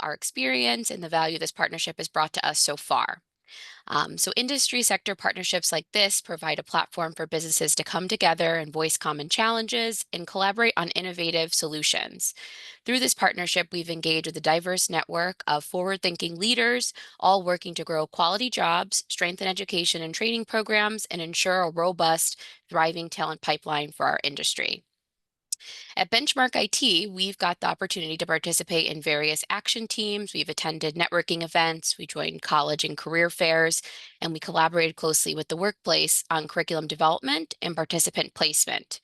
our experience and the value this partnership has brought to us so far. So industry sector partnerships like this provide a platform for businesses to come together and voice common challenges and collaborate on innovative solutions. Through this partnership, we've engaged with a diverse network of forward-thinking leaders, all working to grow quality jobs, strengthen education and training programs, and ensure a robust, thriving talent pipeline for our industry. At Benchmark IT, we've got the opportunity to participate in various action teams. We've attended networking events, we joined college and career fairs, and we collaborated closely with the workplace on curriculum development and participant placement.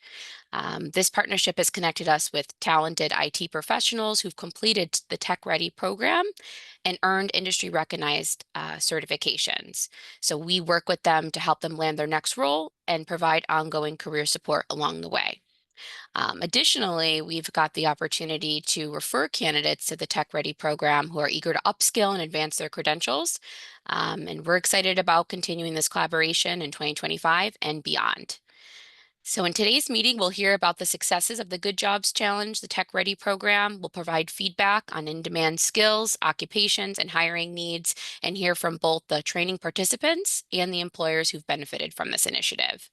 This partnership has connected us with talented IT professionals who've completed the Tech Ready program and earned industry recognized certifications. So we work with them to help them land their next role and provide ongoing career support along the way. Additionally, we've got the opportunity to refer candidates to the Tech Ready program who are eager to upskill and advance their credentials. And we're excited about continuing this collaboration in 2025 and beyond. So in today's meeting, we'll hear about the successes of the Good Jobs Challenge, the Tech Ready program. We'll provide feedback on in-demand skills, occupations, and hiring needs, and hear from both the training participants and the employers who've benefited from this initiative.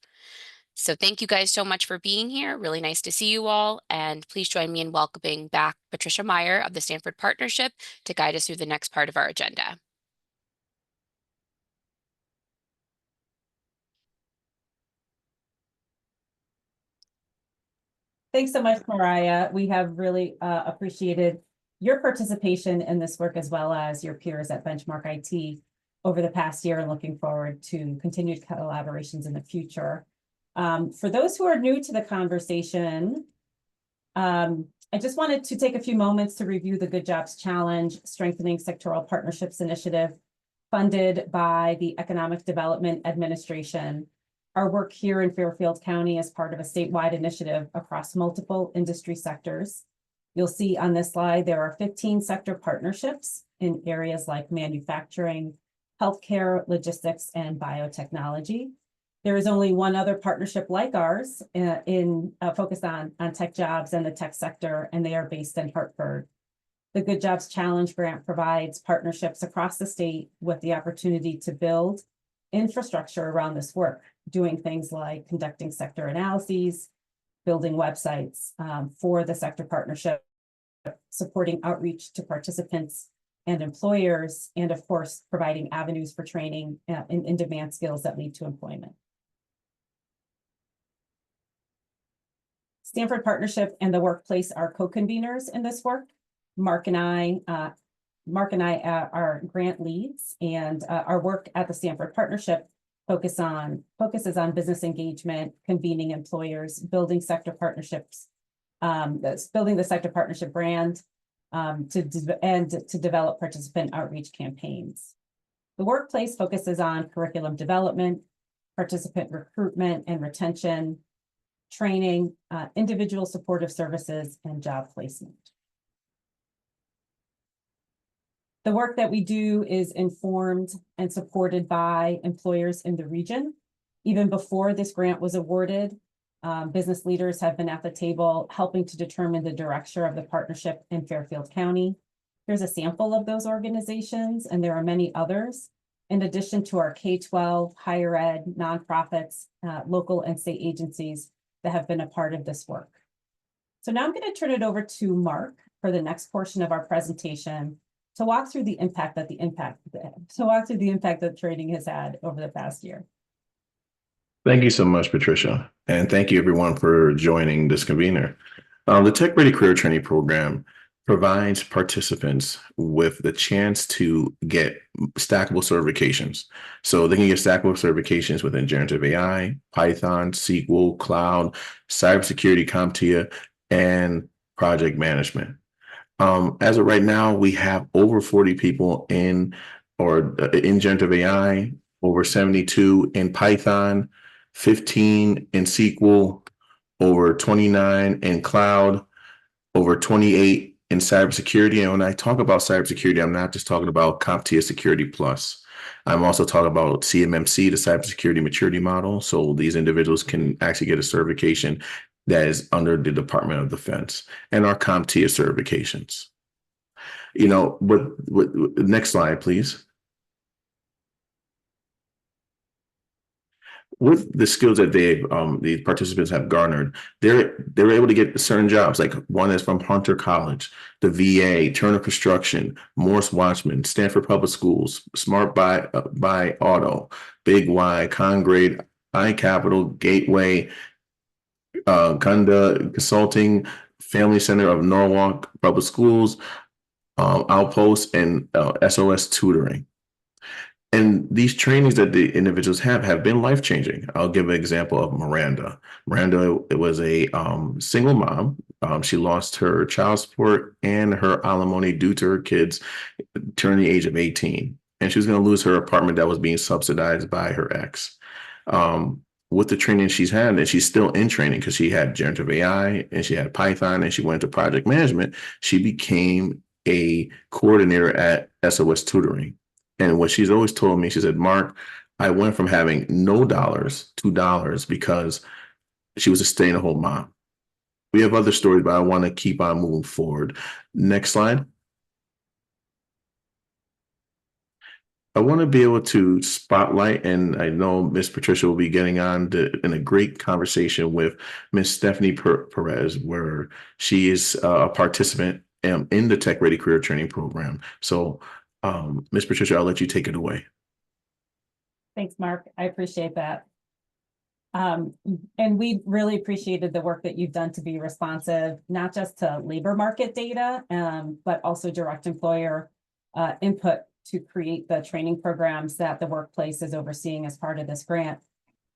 So thank you guys so much for being here. Really nice to see you all. And please join me in welcoming back Patricia Meyer of the Stanford Partnership to guide us through the next part of our agenda. Thanks so much, Mariah. We have really appreciated your participation in this work as well as your peers at Benchmark IT over the past year and looking forward to continued collaborations in the future. For those who are new to the conversation, I just wanted to take a few moments to review the Good Jobs Challenge, Strengthening Sectoral Partnerships Initiative, funded by the Economic Development Administration. Our work here in Fairfield County is part of a statewide initiative across multiple industry sectors. You'll see on this slide, there are 15 sector partnerships in areas like manufacturing, healthcare, logistics, and biotechnology. There is only one other partnership like ours focused on tech jobs and the tech sector, and they are based in Hartford. The Good Jobs Challenge grant provides partnerships across the state with the opportunity to build infrastructure around this work, doing things like conducting sector analyses, building websites for the sector partnership, supporting outreach to participants and employers, and of course, providing avenues for training in in-demand skills that lead to employment. Stanford Partnership and the workplace are co-conveners in this work. Mark and I are grant leads, and our work at the Stanford Partnership focuses on business engagement, convening employers, building sector partnerships, building the sector partnership brand, to develop participant outreach campaigns. The workplace focuses on curriculum development, participant recruitment and retention, training, individual supportive services, and job placement. The work that we do is informed and supported by employers in the region. Even before this grant was awarded, business leaders have been at the table helping to determine the direction of the partnership in Fairfield County. Here's a sample of those organizations, and there are many others, in addition to our K-12, higher ed, nonprofits, local and state agencies that have been a part of this work. So now I'm going to turn it over to Mark for the next portion of our presentation to walk through the impact that training has had over the past year. Thank you so much, Patricia. And thank you everyone for joining this convener. The Tech Ready Career Training Program provides participants with the chance to get stackable certifications. So they can get stackable certifications within generative AI, Python, SQL, cloud, cybersecurity, CompTIA, and project management. As of right now, we have over 40 people in generative AI, over 72 in Python, 15 in SQL, over 29 in cloud, over 28 in cybersecurity. And when I talk about cybersecurity, I'm not just talking about CompTIA Security Plus. I'm also talking about CMMC, the Cybersecurity Maturity Model. So these individuals can actually get a certification that is under the Department of Defense, and our CompTIA certifications. Next slide, please. With the skills that the participants have garnered, they're able to get certain jobs. Like one is from Hunter College, the VA, Turner Construction, Morse Watchman, Stanford Public Schools, Smart by Auto, Big Y, Congrade, iCapital, Gateway, Kunda Consulting, Family Center of Norwalk Public Schools, Outpost, and SOS Tutoring. And these trainings that the individuals have been life changing. I'll give an example of Miranda. Miranda was a single mom. She lost her child support and her alimony due to her kids turning the age of 18. And she was going to lose her apartment that was being subsidized by her ex. With the training she's had, and she's still in training because she had generative AI and she had Python and she went into project management, she became a coordinator at SOS Tutoring. And what she's always told me, she said, Mark, I went from having no dollars to dollars because she was a stay-at-home mom. We have other stories, but I want to keep on moving forward. Next slide. I want to be able to spotlight, and I know Miss Patricia will be getting on in a great conversation with Miss Stephanie Perez, where she is a participant in the Tech Ready Career Training Program. So Ms. Patricia, I'll let you take it away. Thanks, Mark. I appreciate that. And we really appreciated the work that you've done to be responsive, not just to labor market data, but also direct employer input to create the training programs that the workplace is overseeing as part of this grant.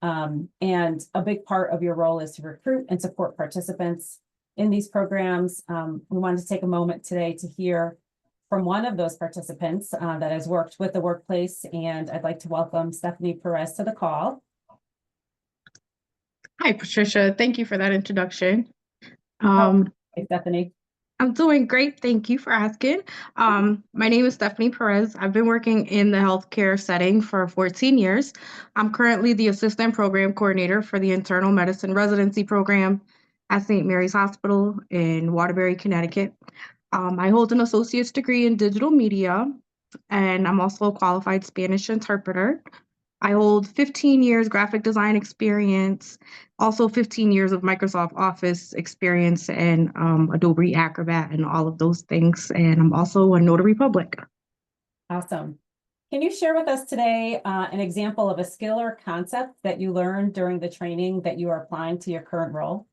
And a big part of your role is to recruit and support participants in these programs. We wanted to take a moment today to hear from one of those participants that has worked with the workplace, and I'd like to welcome Stephanie Perez to the call. Hi, Patricia. Thank you for that introduction. Hey, Stephanie. I'm doing great. Thank you for asking. My name is Stephanie Perez. I've been working in the healthcare setting for 14 years. I'm currently the Assistant Program Coordinator for the Internal Medicine Residency Program at St. Mary's Hospital in Waterbury, Connecticut. I hold an associate's degree in digital media, and I'm also a qualified Spanish interpreter. I hold 15 years graphic design experience, also 15 years of Microsoft Office experience and Adobe Acrobat and all of those things. And I'm also a notary public. Awesome. Can you share with us today an example of a skill or concept that you learned during the training that you are applying to your current role?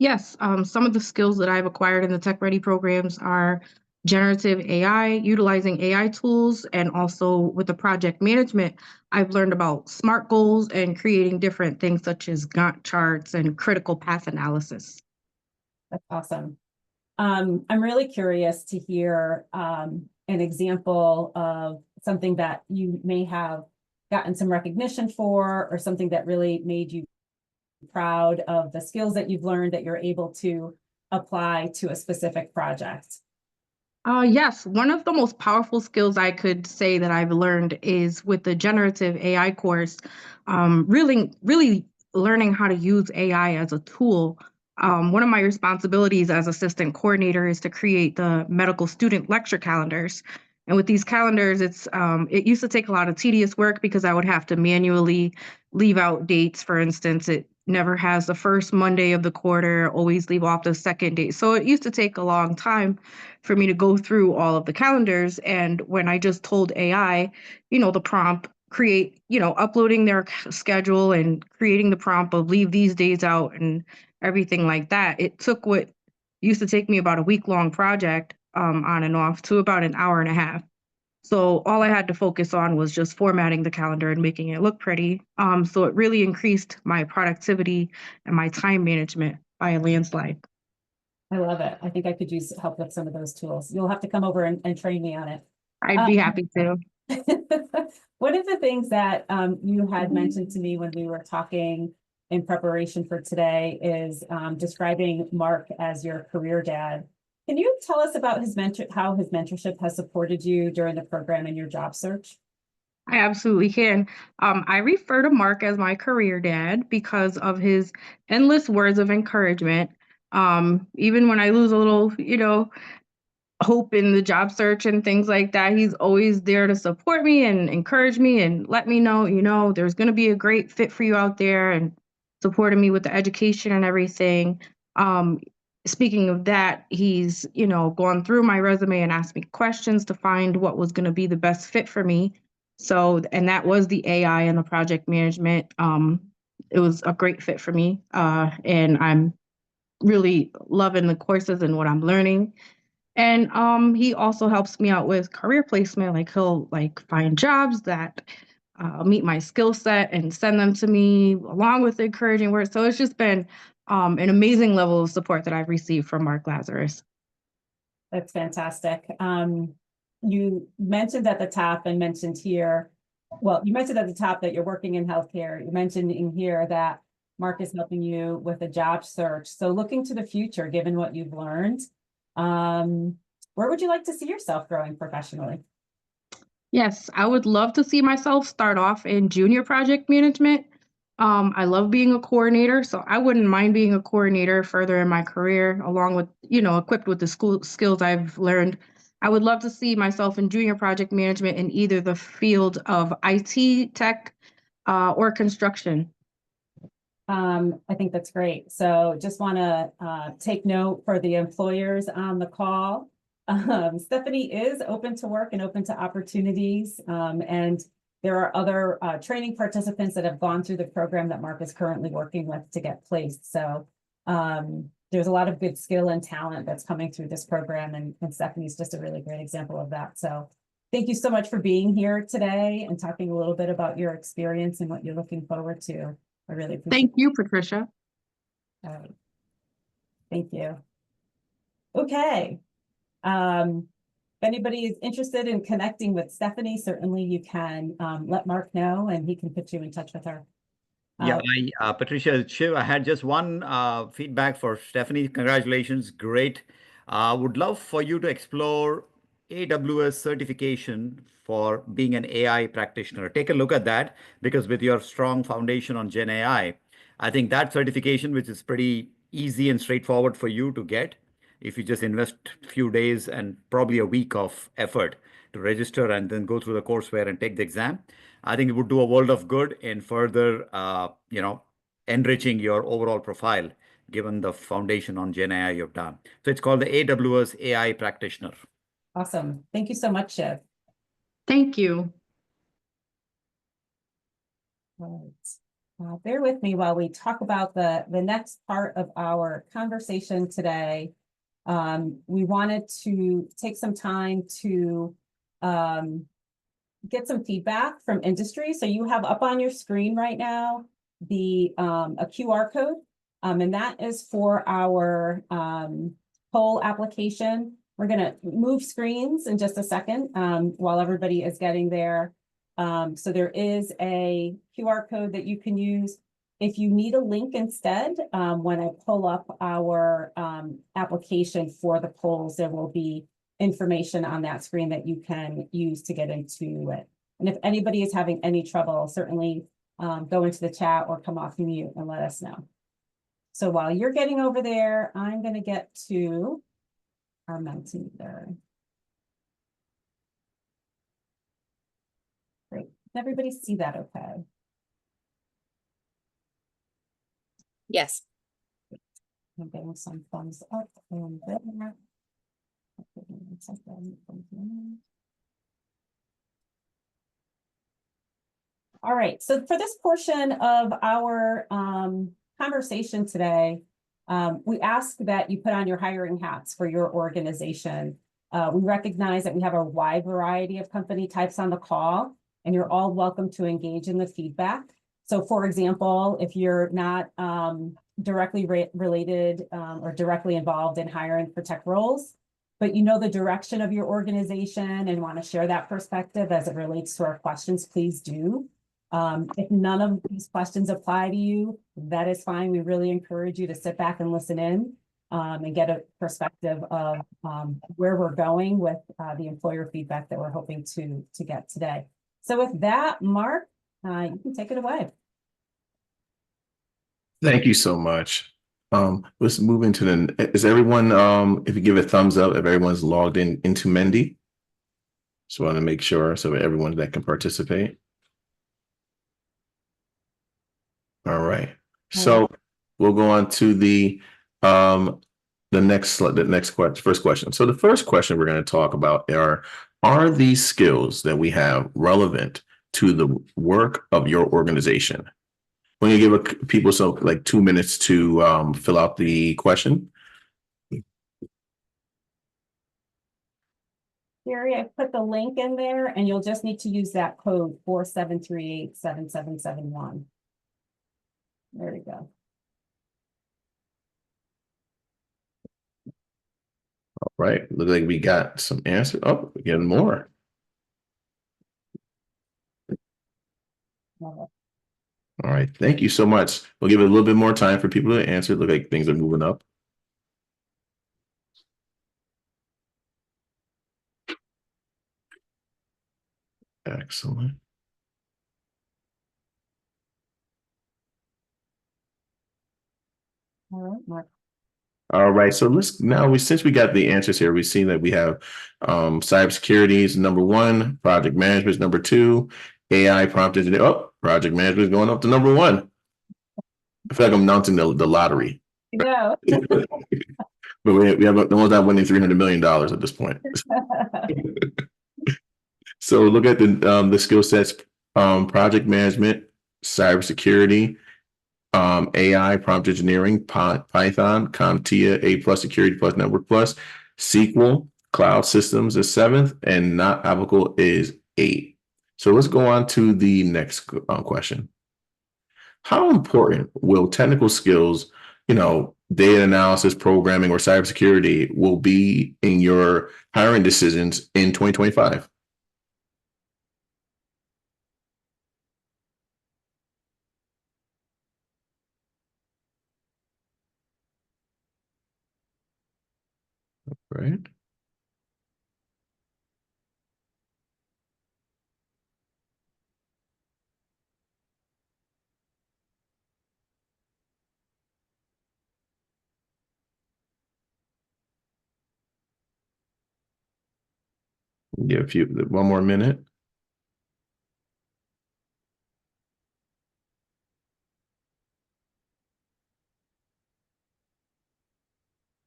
Yes, some of the skills that I've acquired in the Tech Ready programs are generative AI, utilizing AI tools, and also with the project management, I've learned about SMART goals and creating different things such as Gantt charts and critical path analysis. That's awesome. I'm really curious to hear an example of something that you may have gotten some recognition for, or something that really made you proud of the skills that you've learned that you're able to apply to a specific project. Yes, one of the most powerful skills I could say that I've learned is with the generative AI course, really learning how to use AI as a tool. One of my responsibilities as assistant coordinator is to create the medical student lecture calendars. And with these calendars, it used to take a lot of tedious work because I would have to manually leave out dates. For instance, it never has the first Monday of the quarter, always leave off the second date. So it used to take a long time for me to go through all of the calendars. And when I just told AI, the prompt, create, uploading their schedule and creating the prompt of leave these days out and everything like that, it took what used to take me about a week-long project on and off to about an hour and a half. So all I had to focus on was just formatting the calendar and making it look pretty. So it really increased my productivity and my time management by a landslide. I love it. I think I could use help with some of those tools. You'll have to come over and train me on it. I'd be happy to. One of the things that you had mentioned to me when we were talking in preparation for today is describing Mark as your career dad. Can you tell us about how his mentorship has supported you during the program and your job search? I absolutely can. I refer to Mark as my career dad because of his endless words of encouragement. Even when I lose a little, hope in the job search and things like that. He's always there to support me and encourage me and let me know, there's going to be a great fit for you out there, and supporting me with the education and everything. Um, Speaking of that, he's, gone through my resume and asked me questions to find what was going to be the best fit for me. So, and that was the AI and the project management. It was a great fit for me. And I'm really loving the courses and what I'm learning. And he also helps me out with career placement. Like he'll find jobs that meet my skill set and send them to me along with encouraging words. So it's just been an amazing level of support that I've received from Mark Lazarus. That's fantastic. You mentioned at the top and mentioned here, well, you mentioned at the top that you're working in healthcare. You mentioned in here that Mark is helping you with a job search. So looking to the future, given what you've learned, where would you like to see yourself growing professionally? Yes, I would love to see myself start off in junior project management. I love being a coordinator, so I wouldn't mind being a coordinator further in my career, along with, equipped with the skills I've learned. I would love to see myself in junior project management in either the field of IT, tech, or construction. I think that's great. So just want to take note for the employers on the call. Stephanie is open to work and open to opportunities. And there are other training participants that have gone through the program that Mark is currently working with to get placed. So there's a lot of good skill and talent that's coming through this program. And Stephanie's just a really great example of that. So thank you so much for being here today and talking a little bit about your experience and what you're looking forward to. I really appreciate it. Thank you, Patricia. All right. Thank you. Okay. If anybody is interested in connecting with Stephanie, certainly you can let Mark know and he can put you in touch with her. Yeah, Patricia, Shiv, I had just one feedback for Stephanie. Congratulations, great. Would love for you to explore AWS certification for being an AI practitioner. Take a look at that, because with your strong foundation on Gen AI, I think that certification, which is pretty easy and straightforward for you to get, if you just invest a few days and probably a week of effort to register and then go through the courseware and take the exam, I think it would do a world of good in further, enriching your overall profile, given the foundation on Gen AI you've done. So it's called the AWS AI Practitioner. Awesome. Thank you so much, Shiv. Thank you. Right. Bear with me while we talk about the next part of our conversation today. We wanted to take some time to get some feedback from industry. So you have up on your screen right now a QR code, and that is for our poll application. We're going to move screens in just a second while everybody is getting there. So there is a QR code that you can use. If you need a link instead, when I pull up our application for the polls, there will be information on that screen that you can use to get into it. And if anybody is having any trouble, certainly go into the chat or come off mute and let us know. So while you're getting over there, I'm going to get to our Mentimeter. Great. Can everybody see that okay? Yes. I'm getting some thumbs up and there. All right, so for this portion of our conversation today, we ask that you put on your hiring hats for your organization. We recognize that we have a wide variety of company types on the call, and you're all welcome to engage in the feedback. So for example, if you're not directly related or directly involved in hiring for tech roles, but you know the direction of your organization and want to share that perspective as it relates to our questions, please do. If none of these questions apply to you, that is fine. We really encourage you to sit back and listen in and get a perspective of where we're going with the employer feedback that we're hoping to get today. So with that, Mark, you can take it away. Thank you so much. Let's move into is everyone, if you give a thumbs up, if everyone's logged into Mendy? Just want to make sure so everyone that can participate. All right. So we'll go on to the next question, first question. So the first question we're going to talk about are these skills that we have relevant to the work of your organization? When you give people like 2 minutes to fill out the question. Gary, I put the link in there and you'll just need to use that code 47387771. There we go. All right. Look like we got some answers. Oh, we're getting more. All right. Thank you so much. We'll give it a little bit more time for people to answer. Look like things are moving up. Excellent. All right, Mark. All right. So since we got the answers here, we see that we have cybersecurity is number one, project management is number two, AI prompt engineer. Oh, project management is going up to number one. I feel like I'm announcing the lottery. No. But we have the ones that winning $300 million at this point. So look at the skill sets: project management, cybersecurity, AI, prompt engineering, Python, CompTIA, A+ security plus network plus, SQL, cloud systems is 7th, and not applicable is 8. So let's go on to the next question. How important will technical skills, data analysis, programming, or cybersecurity will be in your hiring decisions in 2025? Right. Give you one more minute.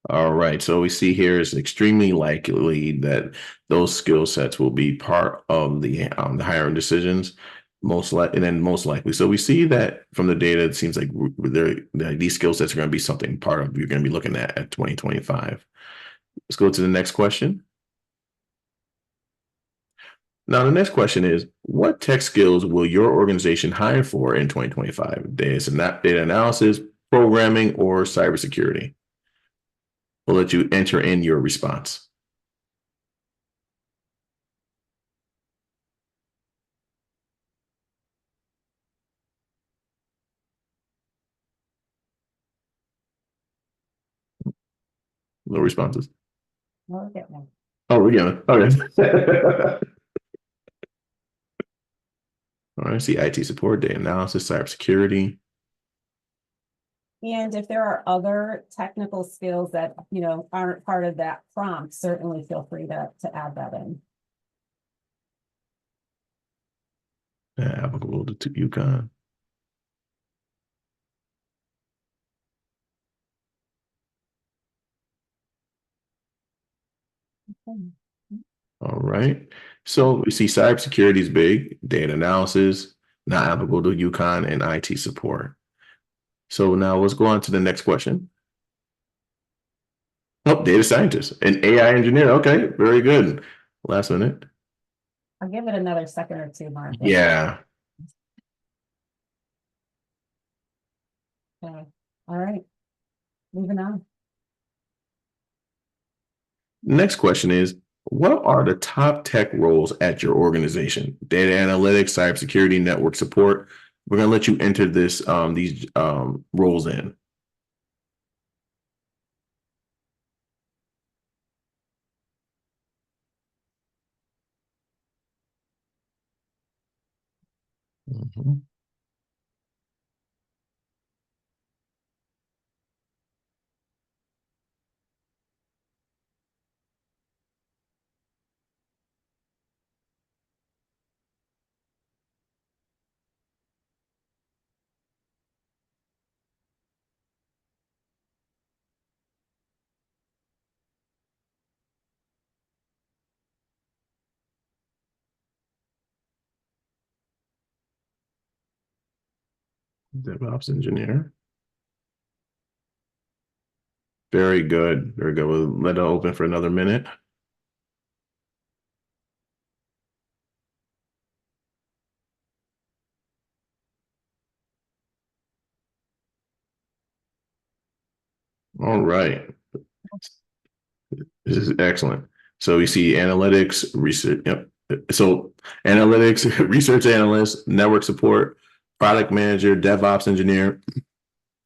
All right. So we see here is extremely likely that those skill sets will be part of the hiring decisions, most likely. So we see that from the data, it seems like these skill sets are going to be something part of you're going to be looking at 2025. Let's go to the next question. Now, the next question is, what tech skills will your organization hire for in 2025? Data analysis, programming, or cybersecurity? We'll let you enter in your response. No responses. We'll get one. Oh, we're getting it. Okay. All right. See IT support, data analysis, cybersecurity. And if there are other technical skills that, aren't part of that prompt, certainly feel free to add that in. Applicable to UConn. All right. So we see cybersecurity is big, data analysis, not applicable to UConn, and IT support. So now let's go on to the next question. Oh, data scientist and AI engineer. Okay, very good. Last minute. I'll give it another second or two, Mark. Yeah. Okay. All right. Moving on. Next question is, what are the top tech roles at your organization? Data analytics, cybersecurity, network support. We're going to let you enter these roles in. Mhm. DevOps engineer. Very good. Very good. We'll let it open for another minute. All right. This is excellent. So you see analytics, research. Yep. So analytics, research analyst, network support, product manager, DevOps engineer,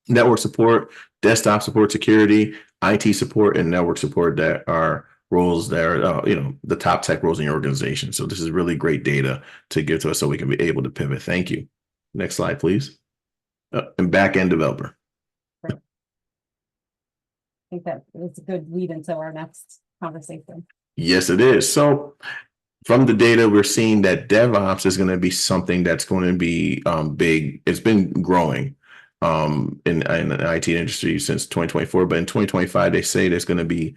network support, desktop support, security, IT support, and network support that are roles that are, the top tech roles in your organization. So this is really great data to give to us so we can be able to pivot. Thank you. Next slide, please. And back-end developer. I think that is a good lead into our next conversation. Yes, it is. So from the data, we're seeing that DevOps is going to be something that's going to be big. It's been growing in the IT industry since 2024, but in 2025, they say there's going to be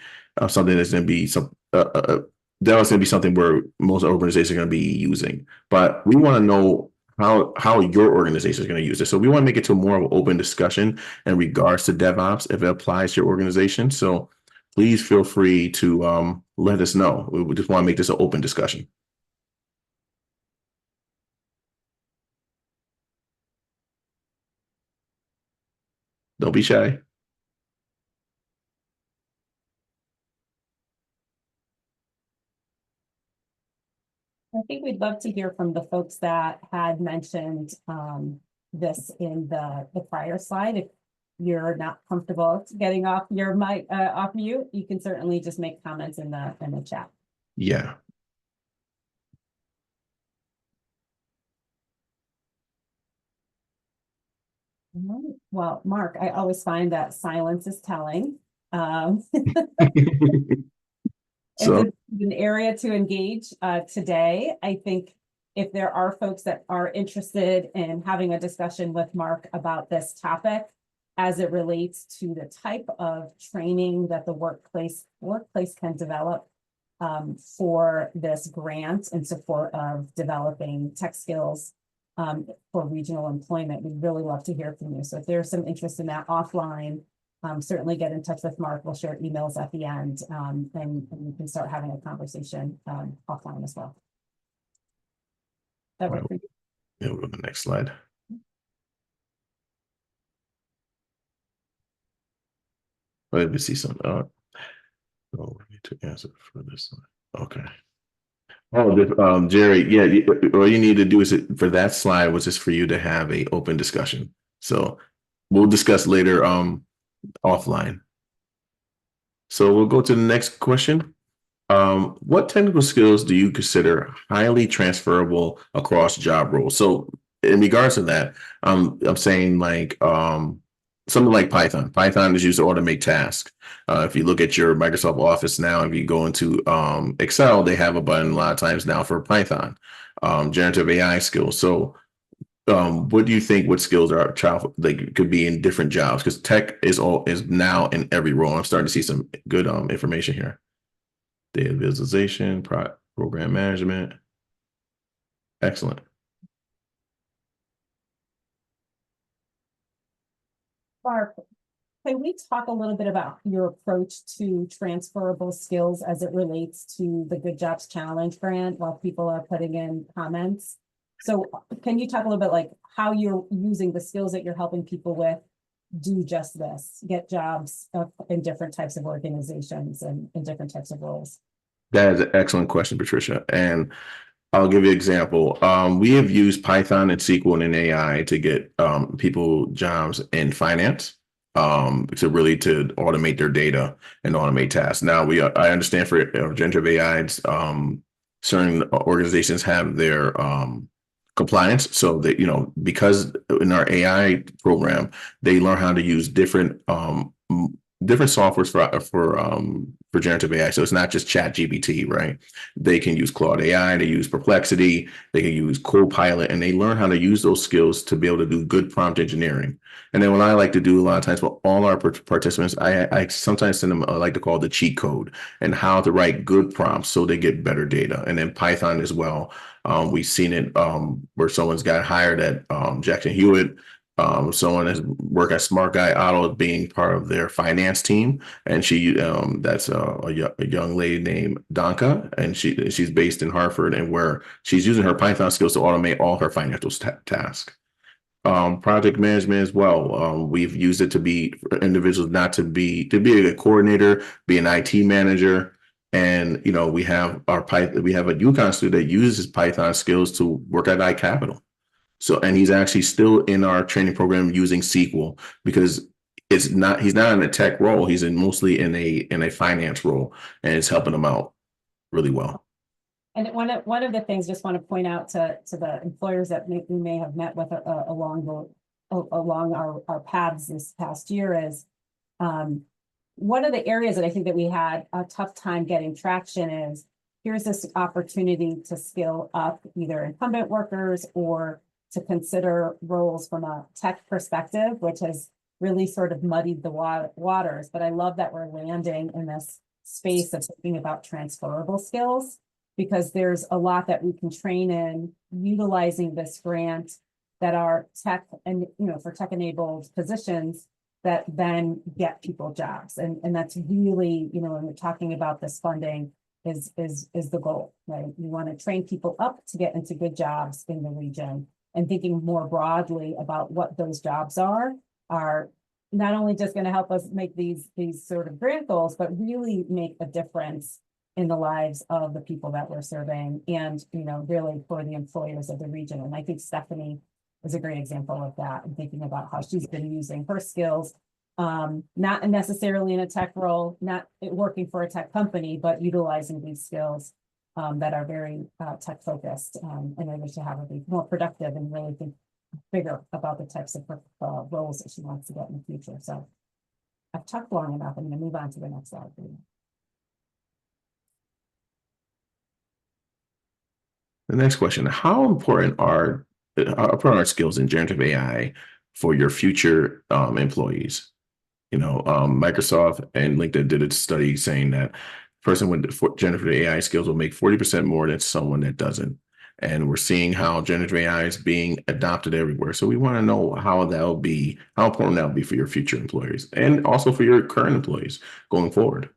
something that's going to be DevOps is going to be something where most organizations are going to be using. But we want to know how your organization is going to use it. So we want to make it to more of an open discussion in regards to DevOps if it applies to your organization. So please feel free to let us know. We just want to make this an open discussion. Don't be shy. I think we'd love to hear from the folks that had mentioned this in the prior slide. If you're not comfortable getting off your mic, off mute, you can certainly just make comments in the chat. Yeah. Well, Mark, I always find that silence is telling. So It's an area to engage today. I think if there are folks that are interested in having a discussion with Mark about this topic as it relates to the type of training that the workplace can develop for this grant in support of developing tech skills for regional employment, we'd really love to hear from you. So if there's some interest in that offline, certainly get in touch with Mark. We'll share emails at the end, and we can start having a conversation offline as well. That work for you? Yeah, we'll go to the next slide. Let me see something. Oh, we need to answer for this one. Okay. Oh, Jerry, yeah, all you need to do is for that slide was just for you to have a open discussion. So we'll discuss later offline. So we'll go to the next question. What technical skills do you consider highly transferable across job roles? So in regards to that, I'm saying like something like Python. Python is used to automate tasks. If you look at your Microsoft Office now, if you go into Excel, they have a button a lot of times now for Python, generative AI skills. So what do you think? What skills are could be in different jobs? Because tech is now in every role. I'm starting to see some good information here. Data visualization, program management. Excellent. Mark, can we talk a little bit about your approach to transferable skills as it relates to the Good Jobs Challenge grant while people are putting in comments? So can you talk a little bit like how you're using the skills that you're helping people with do just this, get jobs in different types of organizations and in different types of roles? That is an excellent question, Patricia. And I'll give you an example. We have used Python and SQL and AI to get people jobs in finance to really to automate their data and automate tasks. Now I understand for generative AI, certain organizations have their compliance, so that because in our AI program they learn how to use different softwares for generative AI. So it's not just Chat GPT, right? They can use Claude AI, they use Perplexity, they can use Copilot, and they learn how to use those skills to be able to do good prompt engineering. And then what I like to do a lot of times for all our participants, I sometimes send them, I like to call the cheat code and how to write good prompts so they get better data. And then Python as well. We've seen it where someone's got hired at Jackson Hewitt Someone has worked at Smart Guy Auto being part of their finance team, and that's a young lady named Donka, and she's based in Hartford, and where she's using her Python skills to automate all her financial tasks. Project management as well. We've used it to be for individuals not to be a coordinator, be an IT manager. And we have we have a UConn student that uses his Python skills to work at iCapital. So, and he's actually still in our training program using SQL because he's not in a tech role. He's mostly in a finance role, and it's helping him out really well. And one of the things just want to point out to the employers that we may have met with along our paths this past year is one of the areas that I think that we had a tough time getting traction is here's this opportunity to skill up either incumbent workers or to consider roles from a tech perspective, which has really sort of muddied the waters. But I love that we're landing in this space of thinking about transferable skills, because there's a lot that we can train in utilizing this grant that are tech and, for tech enabled positions that then get people jobs. And that's really, when we're talking about this funding is the goal, right? We want to train people up to get into good jobs in the region, and thinking more broadly about what those jobs are not only just going to help us make these sort of grant goals, but really make a difference in the lives of the people that we're serving, and really for the employers of the region. And I think Stephanie is a great example of that, and thinking about how she's been using her skills, not necessarily in a tech role, not working for a tech company, but utilizing these skills that are very tech focused in order to have her be more productive and really think bigger about the types of roles that she wants to get in the future. So I've talked long enough. I'm going to move on to the next slide. The next question: how important are skills in generative AI for your future employees? Microsoft and LinkedIn did a study saying that person with generative AI skills will make 40% more than someone that doesn't. And we're seeing how generative AI is being adopted everywhere. So we want to know how important that'll be for your future employees and also for your current employees going forward.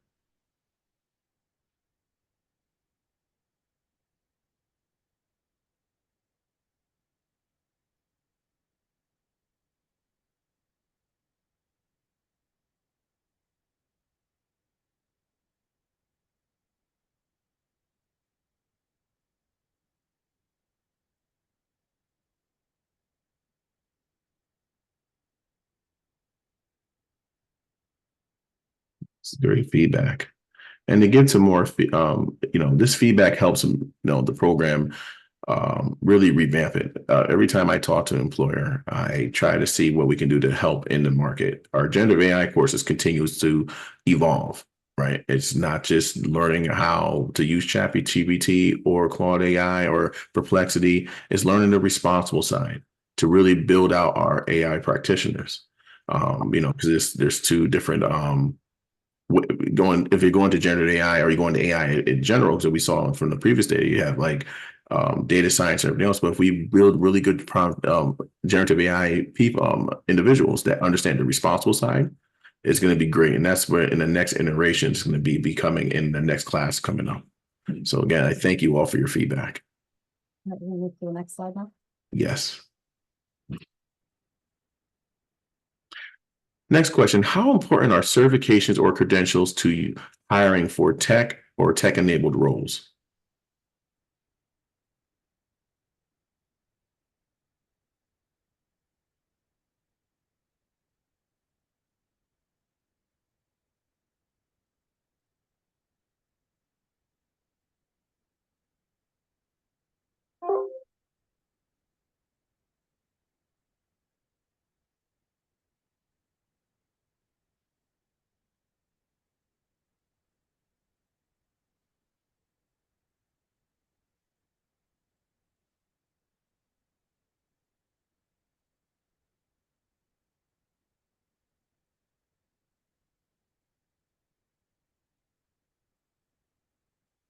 It's great feedback. And to get some more, this feedback helps the program really revamp it. Every time I talk to an employer, I try to see what we can do to help in the market. Our generative AI courses continues to evolve, right? It's not just learning how to use ChatGPT or Claude AI or Perplexity. It's learning the responsible side to really build out our AI practitioners. Because there's two different if you're going to generative AI or you're going to AI in general, because we saw from the previous data, you have like data science and everything else. But if we build really good generative AI people, individuals that understand the responsible side, it's going to be great. And that's where in the next iteration, it's going to be becoming in the next class coming up. So again, I thank you all for your feedback. We'll move to the next slide now. Yes. Next question: how important are certifications or credentials to you hiring for tech or tech-enabled roles?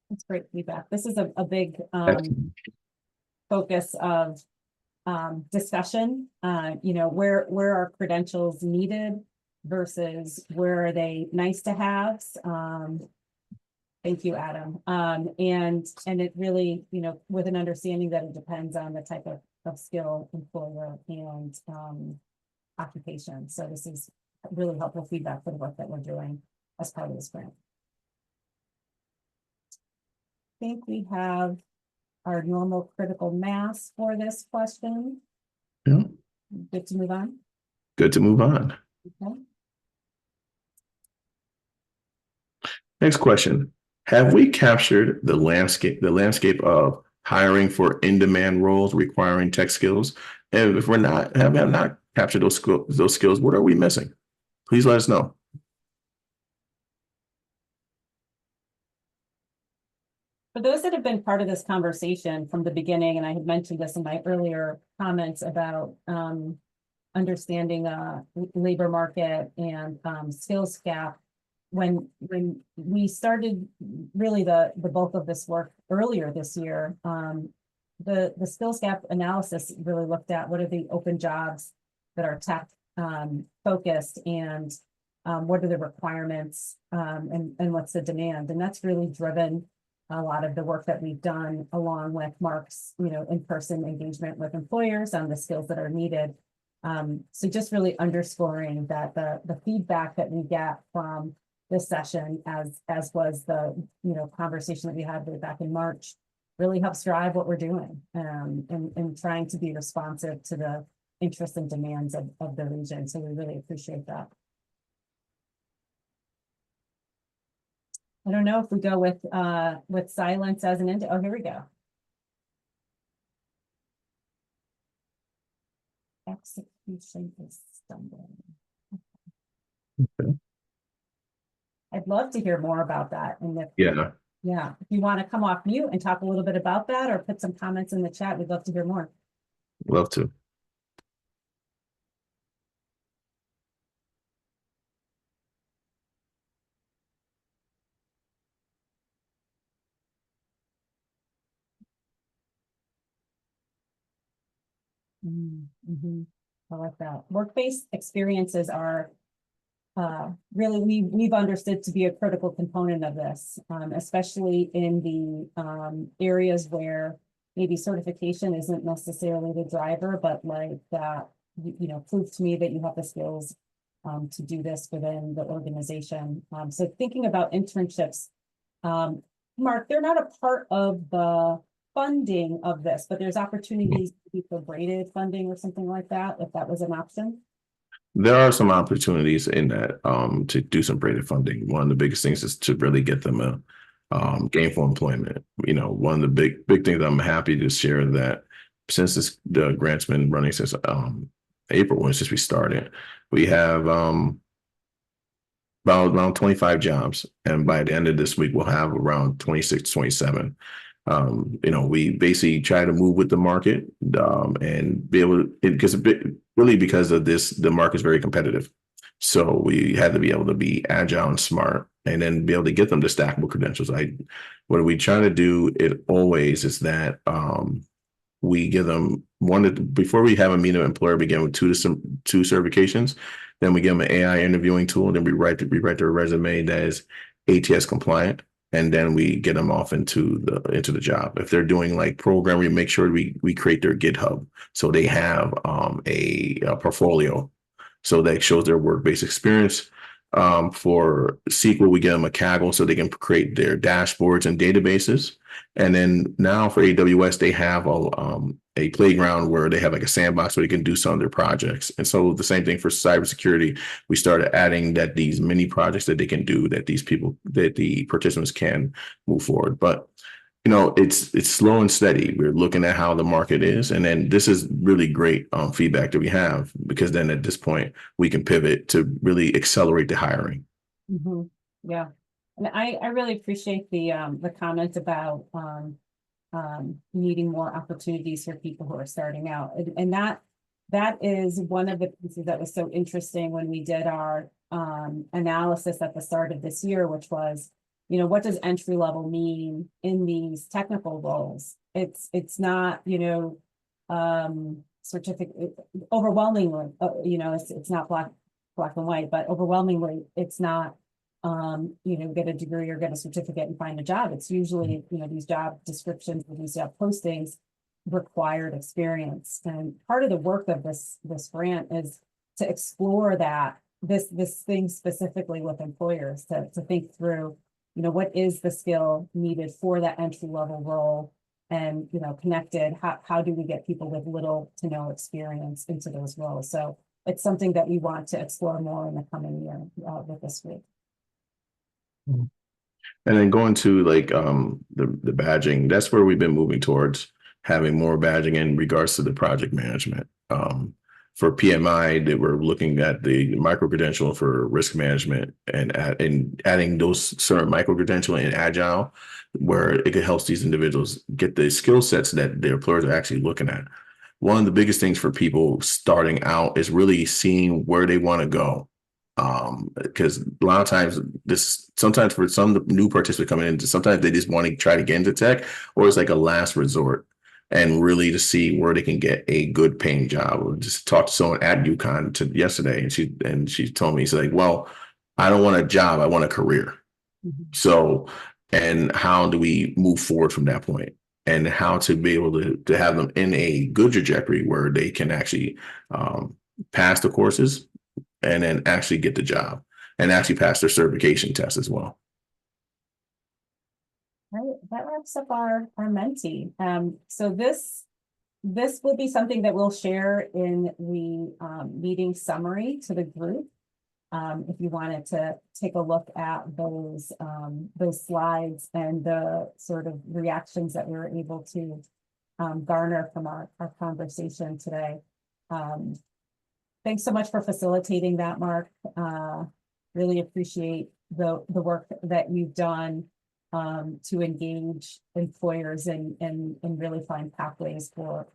That's great feedback. This is a big focus of discussion, where are credentials needed versus where are they nice to haves. Thank you, Adam. And it really, with an understanding that it depends on the type of skill, employer, and occupation. So this is really helpful feedback for the work that we're doing as part of this grant. I think we have our normal critical mass for this question. Yeah. Good to move on. Good to move on. Okay. Next question. Have we captured the landscape of hiring for in-demand roles requiring tech skills? And if we're not, have not captured those skills, what are we missing? Please let us know. For those that have been part of this conversation from the beginning, and I had mentioned this in my earlier comments about understanding labor market and skills gap, when we started really the bulk of this work earlier this year, the skills gap analysis really looked at what are the open jobs that are tech focused, and what are the requirements, and what's the demand. And that's really driven a lot of the work that we've done, along with Mark's, in-person engagement with employers on the skills that are needed. So just really underscoring that the feedback that we get from this session, as was the conversation that we had way back in March, really helps drive what we're doing, and trying to be responsive to the interests and demands of the region. So we really appreciate that. I don't know if we go with silence as an end. Oh, here we go. Execution is stumbling. Okay. I'd love to hear more about that. And if Yeah. if you want to come off mute and talk a little bit about that, or put some comments in the chat, we'd love to hear more. Love to. Mm-hmm. I like that. Work-based experiences are really we've understood to be a critical component of this, especially in the areas where maybe certification isn't necessarily the driver, but like that, prove to me that you have the skills to do this within the organization. So thinking about internships, Mark, they're not a part of the funding of this, but there's opportunities for braided funding or something like that, if that was an option. There are some opportunities in that to do some braided funding. One of the biggest things is to really get them a gainful employment. One of the big things I'm happy to share that since the grant's been running since April, since we started, we have around 25 jobs, and by the end of this week we'll have around 26, 27. We basically try to move with the market and be able to, because of this, the market is very competitive. So we had to be able to be agile and smart, and then be able to get them the stackable credentials. What we try to do always is that we give them before we have a meet an employer, begin with two certifications. Then we give them an AI interviewing tool. Then we write their resume that is ATS compliant. And then we get them off into the job. If they're doing like programming, we make sure we create their GitHub so they have a portfolio, so that shows their work-based experience. For SQL, we give them a Kaggle so they can create their dashboards and databases. And then now for AWS, they have a playground where they have like a sandbox where they can do some of their projects. And so the same thing for cybersecurity, we started adding these mini projects that they can do, that the participants can move forward. But it's slow and steady. We're looking at how the market is, and then this is really great feedback that we have, because then at this point we can pivot to really accelerate the hiring. Mm-hmm. Yeah, and I really appreciate the comment about needing more opportunities for people who are starting out, and that is one of the pieces that was so interesting when we did our analysis at the start of this year, which was, what does entry level mean in these technical roles? It's not, certificate, overwhelmingly, it's not black and white, but overwhelmingly, it's not, get a degree or get a certificate and find a job. It's usually, these job descriptions, these job postings required experience. And part of the work of this grant is to explore this thing specifically with employers, to think through, what is the skill needed for that entry level role, and connected, how do we get people with little to no experience into those roles? So it's something that we want to explore more in the coming year with this week. And then going to like the badging, that's where we've been moving towards having more badging in regards to the project management. For PMI, that we're looking at the micro credential for risk management and adding those certain micro credential in Agile, where it helps these individuals get the skill sets that their employers are actually looking at. One of the biggest things for people starting out is really seeing where they want to go. Because a lot of times sometimes for some new participants coming in, sometimes they just want to try to get into tech, or it's like a last resort, and really to see where they can get a good paying job. We just talked to someone at UConn yesterday, and she told me, she's like, well, I don't want a job, I want a career. Mm-hmm. So, and how do we move forward from that point? And how to be able to have them in a good trajectory where they can actually pass the courses and then actually get the job and actually pass their certification test as well. Right, that wraps up our mentee. So this will be something that we'll share in the meeting summary to the group. If you wanted to take a look at those slides and the sort of reactions that we were able to garner from our conversation today. Thanks so much for facilitating that, Mark. Really appreciate the work that you've done to engage employers and really find pathways for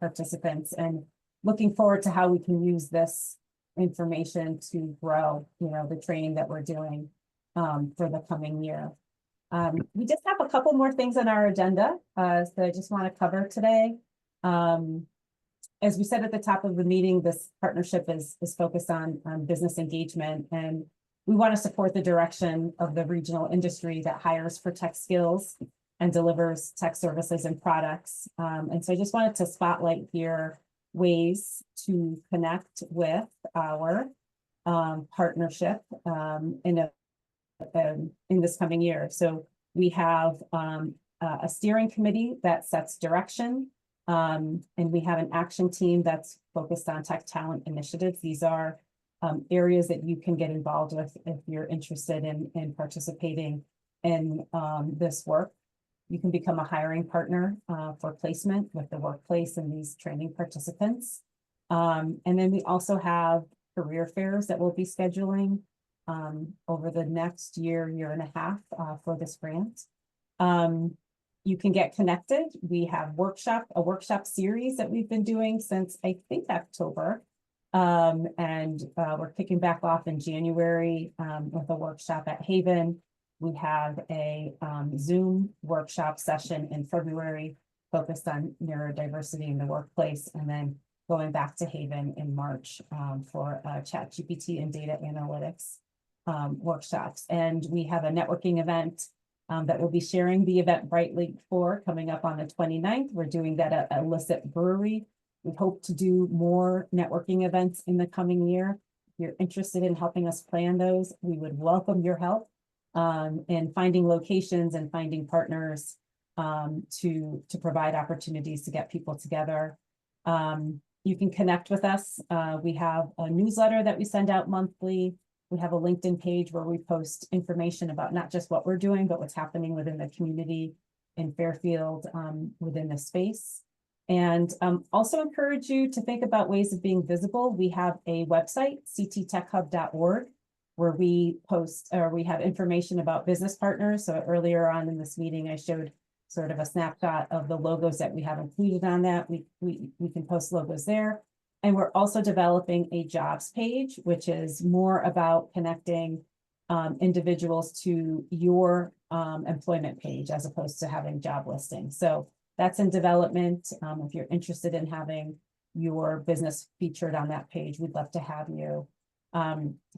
participants, and looking forward to how we can use this information to grow, the training that we're doing for the coming year. We just have a couple more things on our agenda, so I just want to cover today. As we said at the top of the meeting, this partnership is focused on business engagement, and we want to support the direction of the regional industry that hires for tech skills and delivers tech services and products. And so I just wanted to spotlight here ways to connect with our partnership in this coming year. So we have a steering committee that sets direction. And we have an action team that's focused on tech talent initiatives. These are areas that you can get involved with if you're interested in participating in this work. You can become a hiring partner for placement with the workplace and these training participants. And then we also have career fairs that we'll be scheduling over the next year and a half for this grant. You can get connected. We have a workshop series that we've been doing since I think October. And we're kicking back off in January with a workshop at Haven. We have a Zoom workshop session in February focused on neurodiversity in the workplace, and then going back to Haven in March for ChatGPT and data analytics workshops. And we have a networking event that we'll be sharing the Eventbrite link for coming up on the 29th. We're doing that at Illicit Brewery. We hope to do more networking events in the coming year. If you're interested in helping us plan those, we would welcome your help in finding locations and finding partners to provide opportunities to get people together. You can connect with us. We have a newsletter that we send out monthly. We have a LinkedIn page where we post information about not just what we're doing, but what's happening within the community in Fairfield within the space. And also encourage you to think about ways of being visible. We have a website, cttechhub.org, where we post, or we have information about business partners. So earlier on in this meeting, I showed sort of a snapshot of the logos that we have included on that. We can post logos there. And we're also developing a jobs page, which is more about connecting individuals to your employment page as opposed to having job listings. So that's in development. If you're interested in having your business featured on that page. We'd love to have you.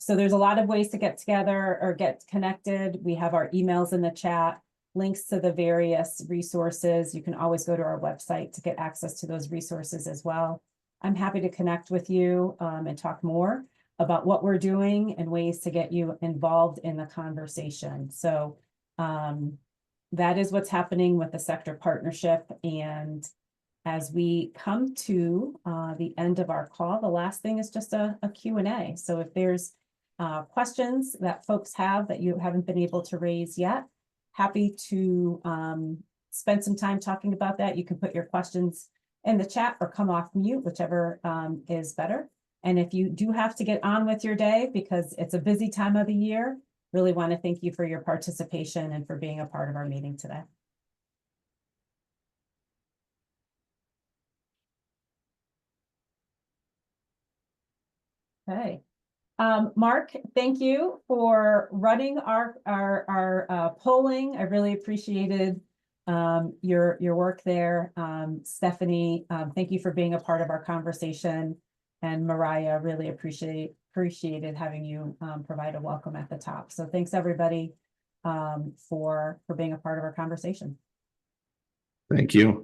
So there's a lot of ways to get together or get connected. We have our emails in the chat, links to the various resources. You can always go to our website to get access to those resources as well. I'm happy to connect with you and talk more about what we're doing and ways to get you involved in the conversation. So that is what's happening with the sector partnership. And as we come to the end of our call, the last thing is just a Q&A. So if there's questions that folks have that you haven't been able to raise yet, happy to spend some time talking about that. You can put your questions in the chat or come off mute, whichever is better. And if you do have to get on with your day because it's a busy time of the year, really want to thank you for your participation and for being a part of our meeting today. Okay. Mark, thank you for running our polling. I really appreciated your work there. Stephanie, thank you for being a part of our conversation. And Mariah, really appreciated having you provide a welcome at the top. So thanks everybody for being a part of our conversation. Thank you.